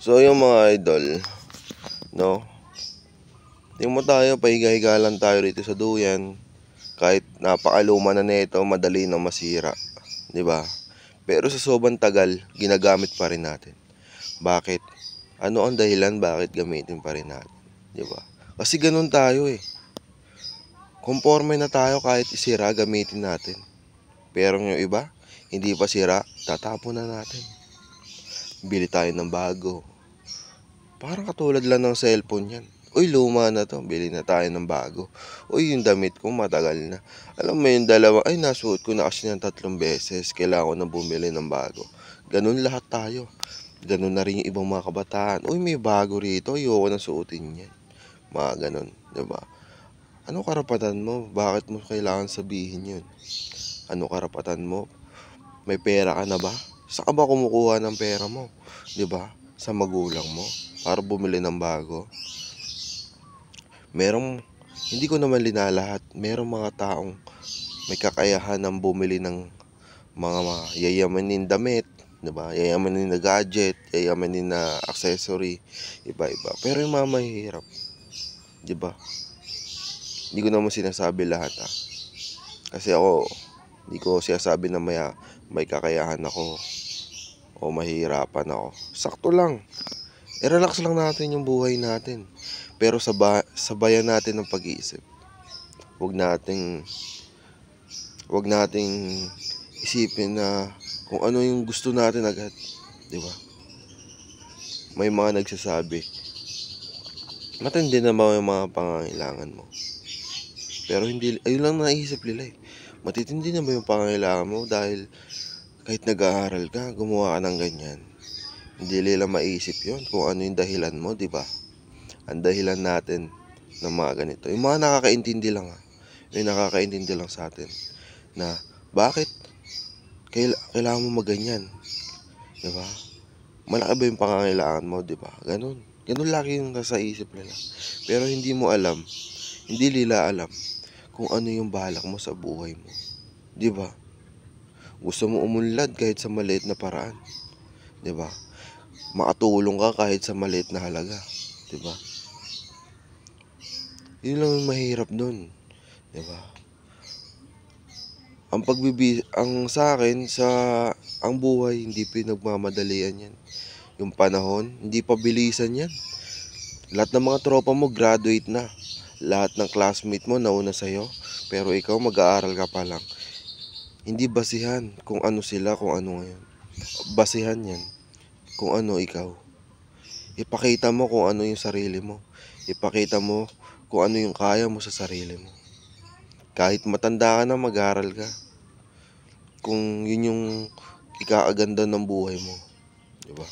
So yung mga idol, no? Tingnan mo tayo, pahiga-higa lang tayo rito sa duyan. Kahit napakaluma na nito, madali nang masira, 'di ba? Pero sa sobrang tagal, ginagamit pa rin natin. Bakit? Ano ang dahilan bakit gamitin pa rin natin, 'di ba? Kasi ganun tayo eh. Conforme na tayo kahit isira, gamitin natin. Pero yung iba, hindi pa sira, tatapon na natin. Bili tayo ng bago. Parang katulad lang ng cellphone yan. Uy, luma na to, bili na tayo ng bago. Uy, yung damit ko matagal na. Alam mo yung dalawa, ay nasuot ko na kasi ng 3 beses. Kailangan ko na bumili ng bago. Ganun lahat tayo. Ganun na rin yung ibang mga kabataan. Uy, may bago rito, ayoko na suotin yan. Mga ganun, diba? Ano karapatan mo? Bakit mo kailangan sabihin yun? Ano karapatan mo? May pera ka na ba? Saan ka ba kumukuha ng pera mo? 'Di ba? Sa magulang mo para bumili ng bago. Hindi ko naman linalahat. Merong mga taong may kakayahan ng bumili ng mga yayamanin damit, 'di ba? Yayamanin na gadget, yayamanin na accessory, iba-iba. Pero yung mga mahihirap, 'di ba? Hindi ko naman sinasabi lahat Kasi ako, hindi ko sinasabi na may kakayahan ako o mahihirapan ako. Sakto lang. I-relax lang natin yung buhay natin. Pero sabayan natin ng pag-iisip. Huwag nating isipin na kung ano yung gusto natin agad, 'di ba? May mga nagsasabi, matindi naman yung mga pangangailangan mo. Pero hindi, ayun lang naisip nila eh. Matitindi na ba yung pangangailangan mo dahil kahit nag-aaral ka, gumawa ka ng ganyan. Hindi nila maisip yon kung ano yung dahilan mo, di ba? Ang dahilan natin ng mga ganito. Yung mga nakakaintindi lang yung nakakaintindi lang sa atin na bakit kailangan mo maganyan, di ba? Malaki ba yung pangangailangan mo, di ba? Ganun. Ganun lagi yung nasa isip nila. Pero hindi nila alam kung ano yung balak mo sa buhay mo. Di ba? Gusto mo umunlad kahit sa maliit na paraan. Di ba? Makatulong ka kahit sa maliit na halaga. Di ba? Yun lang yung mahirap nun. Di ba? Ang sa akin, ang buhay, hindi pinagmamadalian yan. Yung panahon, hindi pabilisan yan. Lahat ng mga tropa mo, graduate na. Lahat ng classmate mo, nauna sa'yo. Pero ikaw, mag-aaral ka pa lang. Hindi basihan kung ano sila, kung ano ngayon. Basihan yan kung ano ikaw. Ipakita mo kung ano yung sarili mo. Ipakita mo kung ano yung kaya mo sa sarili mo. Kahit matanda ka na, mag-aaral ka. Kung yun yung ikaaganda ng buhay mo. Diba?